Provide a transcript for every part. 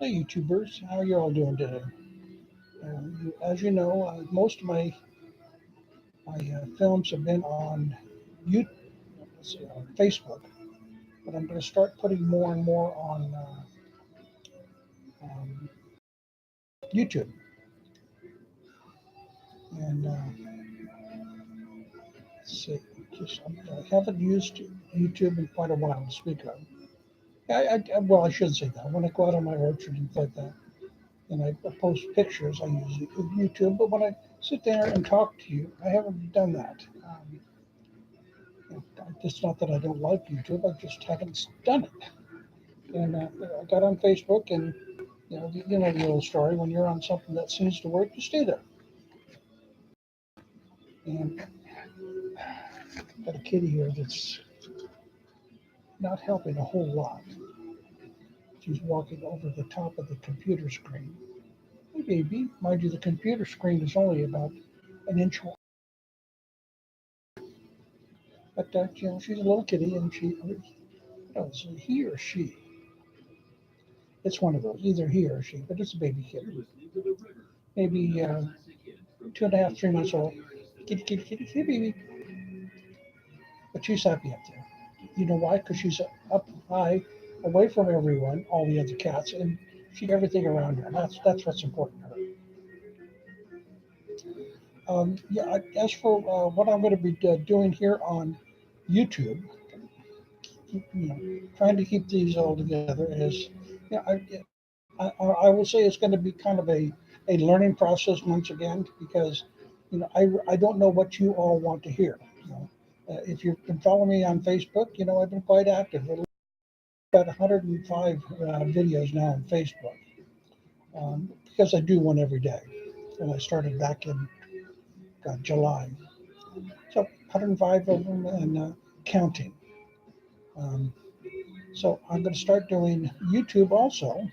Hey YouTubers, how are you all doing today? As you know, most of my films have been on you, let's see, on Facebook, but I'm going to start putting more and more on um, YouTube. And let's see, I haven't used YouTube in quite a while to speak of. Well, I shouldn't say that. When I go out on my orchard and like that, and I post pictures, I use YouTube. But when I sit there and talk to you, I haven't done that. It's not that I don't like YouTube, I just haven't done it. And I got on Facebook, and you know the old story: when you're on something that seems to work, you stay there. And I've got a kitty here that's not helping a whole lot. She's walking over the top of the computer screen. Hey, baby, mind you, the computer screen is only about an inch wide. But she's a little kitty, and is it he or she? It's one of those, either he or she, but it's a baby kitty. Maybe 2.5, 3 months old. Kitty, kitty, kitty, hey, baby. But she's happy up there. You know why? Because she's up high, away from everyone, all the other cats, and she everything around her. That's what's important to her. Yeah. As for what I'm going to be doing here on YouTube, trying to keep these all together is, yeah, I will say it's going to be kind of a learning process once again because, I don't know what you all want to hear. If you've been following me on Facebook, I've been quite active. About 105 videos now on Facebook because I do one every day. And I started back in July. So 105 of them and counting. Um, so I'm going to start doing YouTube also.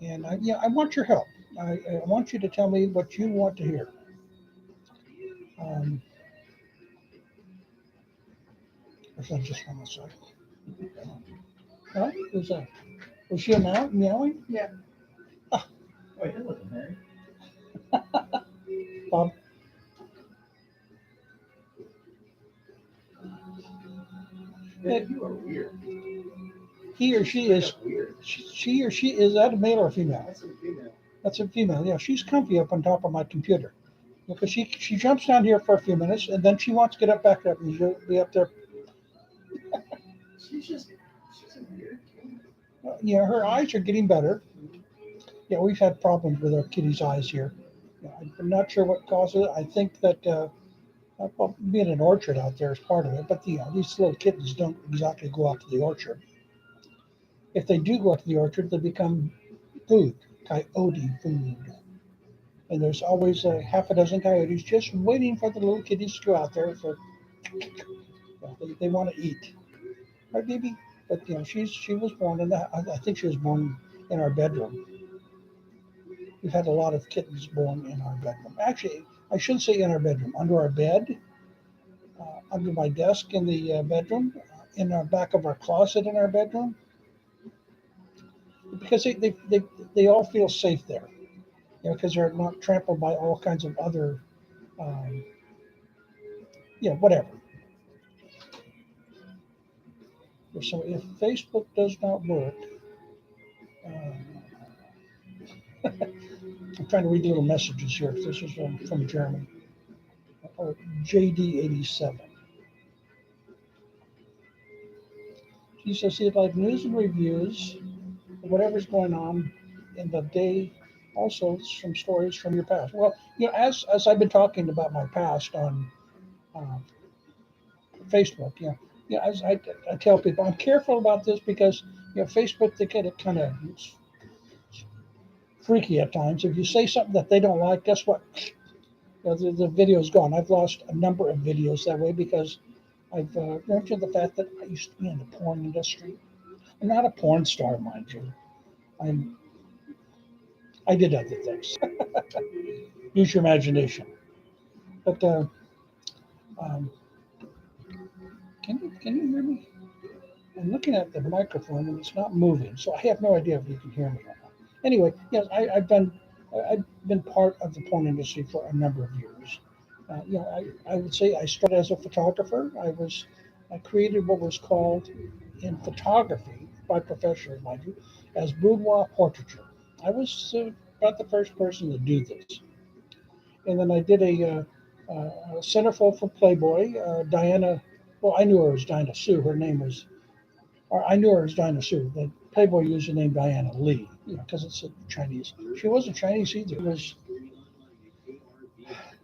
And I want your help. I want you to tell me what you want to hear. Um, or should I just one second? Huh? Who's that? Was she a meowing? Yeah. Ah, wait, that wasn't Mary. Bob. Man, you are weird. He or she is. She or she is that a male or a female? That's a female. That's a female. Yeah, she's comfy up on top of my computer because she jumps down here for a few minutes and then she wants to get up back up and she'll be up there. She's a weird kid. Yeah, her eyes are getting better. Yeah, we've had problems with our kitty's eyes here. Yeah, I'm not sure what causes it. I think that well, being an orchard out there is part of it. But these little kittens don't exactly go out to the orchard. If they do go out to the orchard, they become food, coyote food. And there's always a half a dozen coyotes just waiting for the little kitties to go out there for. They want to eat, right, baby? But she was born in the. I think she was born in our bedroom. We've had a lot of kittens born in our bedroom. Actually, I shouldn't say in our bedroom, under our bed, under my desk in the bedroom, in our back of our closet in our bedroom, because they all feel safe there, because they're not trampled by all kinds of other, um, whatever. So if Facebook does not work, uh, I'm trying to read the little messages here. This is from Jeremy. Or JD87. He says he'd like news and reviews, whatever's going on in the day, also some stories from your past. Well, as I've been talking about my past on uh, Facebook, as I tell people, I'm careful about this because Facebook, they get it kind of freaky at times. If you say something that they don't like, guess what? The video's gone. I've lost a number of videos that way because I've mentioned the fact that I used to be in the porn industry. I'm not a porn star, mind you. I'm I did other things. Use your imagination. But um, can you hear me? I'm looking at the microphone and it's not moving, so I have no idea if you can hear me or not. Anyway, yes, I've been part of the porn industry for a number of years. I would say I started as a photographer. I created what was called in photography by professionals, mind you, as boudoir portraiture. I was about the first person to do this, and then I did a centerfold for Playboy. Diana, well, I knew her as Dinah Sue. Her name was, or I knew her as Dinah Sue. The Playboy used the name Diana Lee, because it's Chinese. She wasn't Chinese either. It was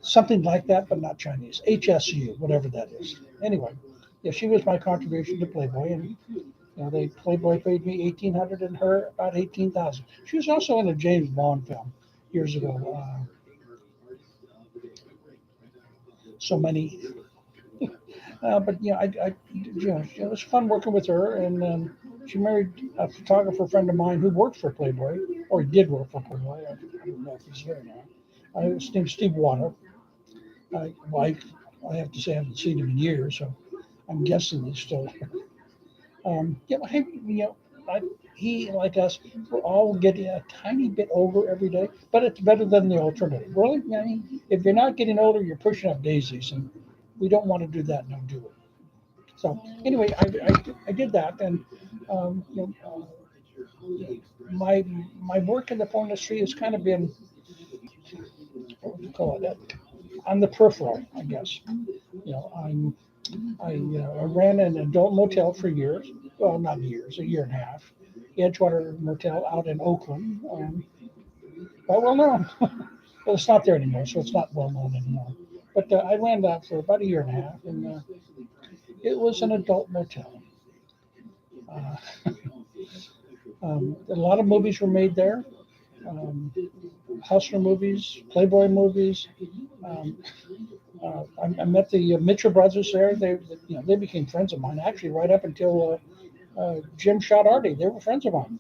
something like that, but not Chinese. HSU, whatever that is. Anyway, yeah, she was my contribution to Playboy, and they Playboy paid me 1,800 and her about 18,000. She was also in a James Bond film years ago. So many, but it was fun working with her, and she married a photographer friend of mine who worked for Playboy, or he did work for Playboy. I don't know if he's here now. His name's Steve Water. Well, I have to say I haven't seen him in years, so I'm guessing he's still there. Hey, I, he like us, we're all getting a tiny bit older every day, but it's better than the alternative. Really, I mean, if you're not getting older, you're pushing up daisies, and we don't want to do that. No, do it. So anyway, I did that, and um, you know, my my work in the porn industry has kind of been, what would you call it, on the peripheral, I guess. I ran an adult motel for years. Well, not years, a year and a half. Edgewater Motel out in Oakland. Quite well known. But it's not there anymore, so it's not well known anymore. But I ran that for about a year and a half, and it was an adult motel. Uh, a lot of movies were made there. Um, Hustler movies, Playboy movies. Um, I met the Mitchell brothers there. They became friends of mine actually right up until Jim shot Artie. They were friends of mine.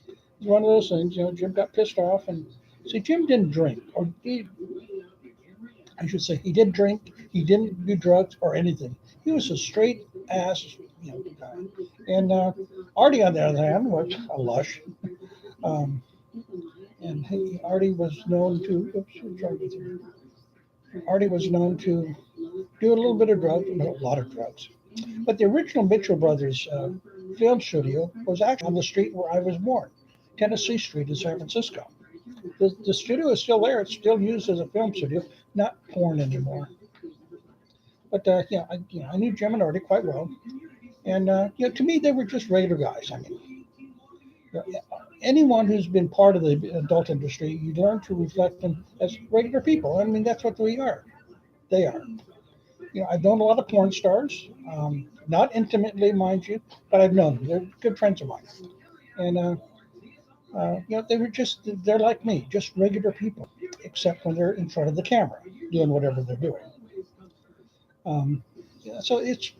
It was one of those things. Jim got pissed off, and see, Jim didn't drink, or I should say, he didn't drink. He didn't do drugs or anything. He was a straight ass, guy. And Artie, on the other hand, was a lush. Um, and Artie was known to. Oops, I'm trying to get Artie was known to do a little bit of drugs, a lot of drugs. But the original Mitchell Brothers film studio was actually on the street where I was born, Tennessee Street in San Francisco. The studio is still there. It's still used as a film studio, not porn anymore. But I knew Jim and Artie quite well, and to me they were just regular guys. I mean, you know, anyone who's been part of the adult industry, you learn to reflect them as regular people. I mean, that's what we are. They are. I've known a lot of porn stars, not intimately, mind you, but I've known them. They're good friends of mine, and they're like me, just regular people, except when they're in front of the camera doing whatever they're doing. So it's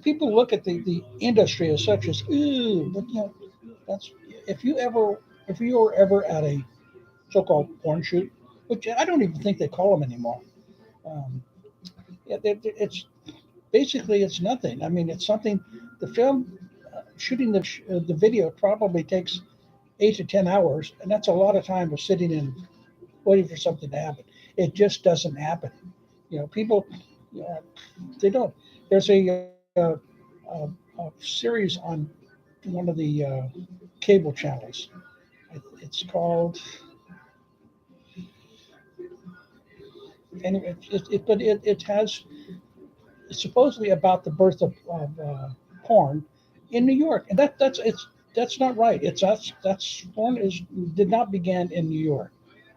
people look at the industry as such as ooh, but that's if you ever if you were ever at a so-called porn shoot, which I don't even think they call them anymore. Um, it's basically it's nothing. I mean, it's something. The film shooting the video probably takes 8 to 10 hours, and that's a lot of time of sitting and waiting for something to happen. It just doesn't happen. People, they don't. There's a series on one of the cable channels. It's called. Anyway, it has. It's supposedly about the birth of porn in New York, and that's not right. That's porn did not begin in New York.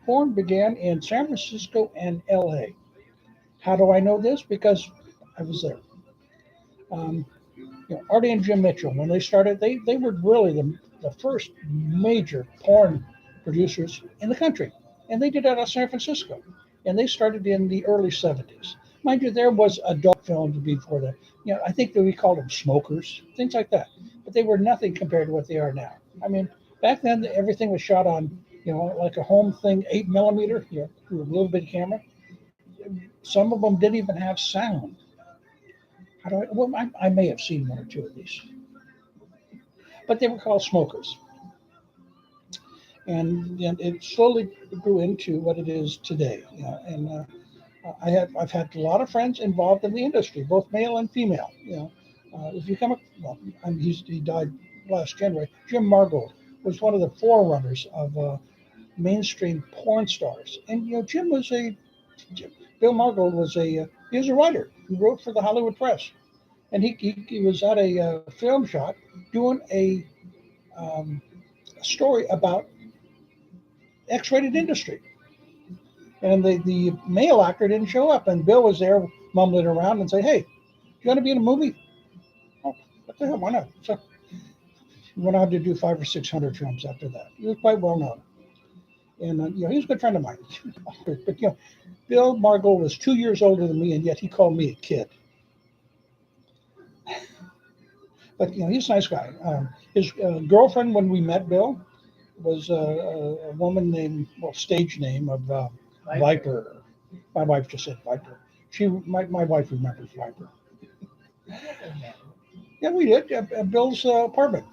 Porn began in San Francisco and L.A. How do I know this? Because I was there. Um, Artie and Jim Mitchell, when they started, they were really the first major porn producers in the country. And they did it out of San Francisco. And they started in the early 70s. Mind you, there was adult films before that. I think that we called them smokers, things like that. But they were nothing compared to what they are now. I mean, back then, everything was shot on, like a home thing, 8 millimeter, through a little bit of camera. Some of them didn't even have sound. How do I? Well, I may have seen one or two of these, but they were called smokers. and it slowly grew into what it is today. And I've had a lot of friends involved in the industry, both male and female. If you come up, well, he died last January. Jim Margold was one of the forerunners of mainstream porn stars, and Jim was a Bill Margold was he was a writer. He wrote for the Hollywood Press, and he was at a film shop doing um, a story about X-rated industry, and the male actor didn't show up, and Bill was there mumbling around and say, "Hey, you want to be in a movie?" Oh, what the hell? Why not? So he went on to do 500 or 600 films after that. He was quite well known, and he was a good friend of mine. But Bill Margold was 2 years older than me, and yet he called me a kid. But he's a nice guy. His girlfriend, when we met Bill, was a woman named, well, stage name of Viper. My wife just said Viper. My wife remembers Viper. Yeah, we did at Bill's apartment.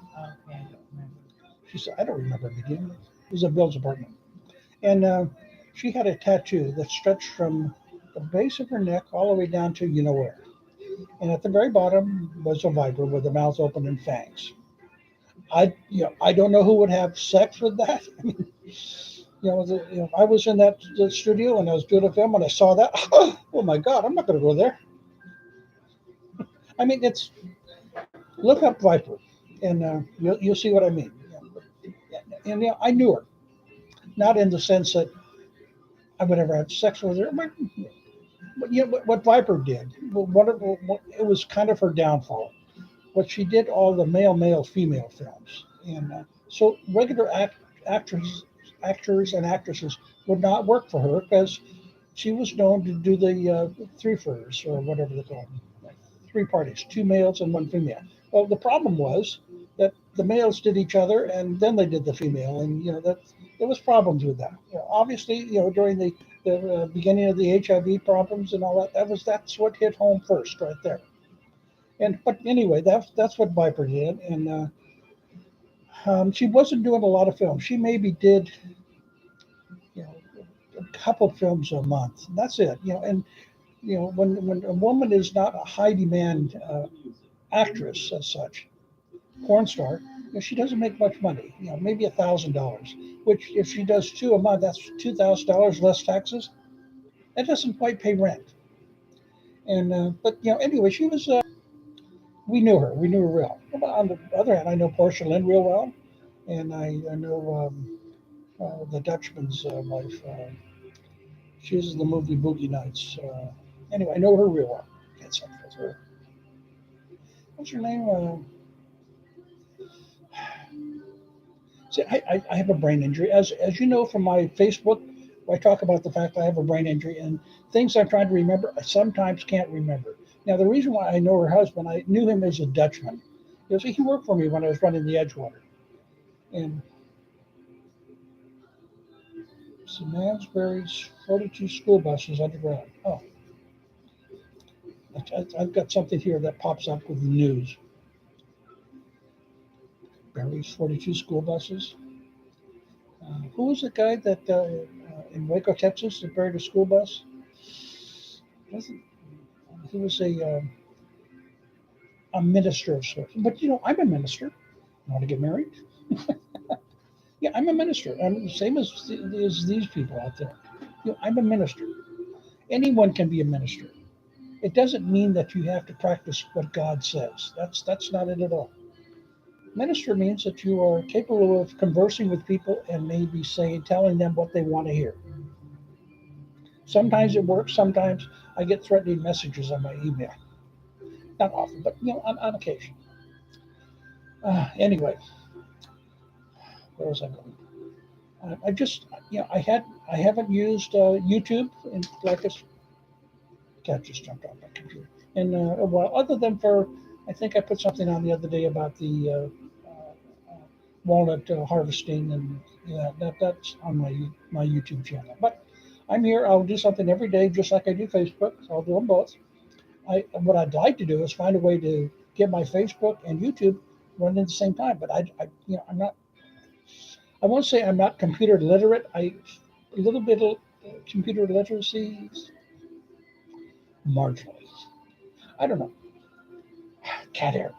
She said, I don't remember it again. It was at Bill's apartment, and she had a tattoo that stretched from the base of her neck all the way down to where. And at the very bottom was a viper with the mouth open and fangs. I don't know who would have sex with that. I mean, I was in that the studio and I was doing a film and I saw that. Oh my God, I'm not going to go there. I mean, it's look up Viper, and you'll see what I mean. And I knew her, not in the sense that I would ever have sex with her, but what Viper did, it was kind of her downfall. But she did all the male, female films, and so regular actors and actresses would not work for her because she was known to do the threefers or whatever they call them, three parties, two males and one female. Well, the problem was that the males did each other and then they did the female, and that there was problems with that. Obviously, during the beginning of the HIV problems and all that, that's what hit home first, right there. And but anyway, that's what Viper did, and she wasn't doing a lot of films. She maybe did, you know, a couple films a month. That's it. And when a woman is not a high demand actress as such, porn star, she doesn't make much money. Maybe $1,000, which if she does two a month, that's $2,000 less taxes. That doesn't quite pay rent. And but anyway, she was. We knew her. We knew her well. But on the other hand, I know Portia Lynn real well, and I know the Dutchman's wife. She was in the movie Boogie Nights. Anyway, I know her real well. Can't say that's her. What's her name? See, I have a brain injury. As you know from my Facebook, I talk about the fact I have a brain injury and things I'm trying to remember, I sometimes can't remember. Now, the reason why I know her husband, I knew him as a Dutchman. He worked for me when I was running the Edgewater. And Mansbury's 42 school buses underground. Oh, I've got something here that pops up with the news. Barry's 42 school buses. Who was the guy that in Waco, Texas, that buried a school bus? He was a minister of sorts. But I'm a minister. You want to get married? Yeah, I'm a minister. I'm the same as these people out there. I'm a minister. Anyone can be a minister. It doesn't mean that you have to practice what God says. That's not it at all. Minister means that you are capable of conversing with people and maybe telling them what they want to hear. Sometimes it works. Sometimes I get threatening messages on my email. Not often, but on occasion. Anyway, where was I going? I just, I haven't used YouTube in like this. Cat just jumped off my computer. In a while, other than for, I think I put something on the other day about the walnut harvesting, and that's on my YouTube channel. But I'm here. I'll do something every day, just like I do Facebook. So I'll do them both. What I'd like to do is find a way to get my Facebook and YouTube running at the same time. But I'm not. I won't say I'm not computer literate. A little bit of computer literacy, marginally. I don't know. Cat hair.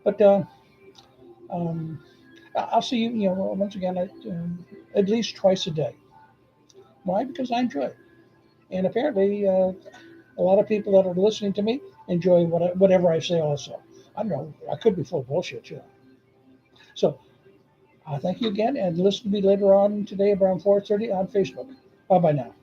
But um, I'll see you, once again at least twice a day. Why? Because I enjoy it. And apparently, a lot of people that are listening to me enjoy whatever I say also. I don't know. I could be full of bullshit. So thank you again, and listen to me later on today around 4:30 on Facebook. Bye bye now.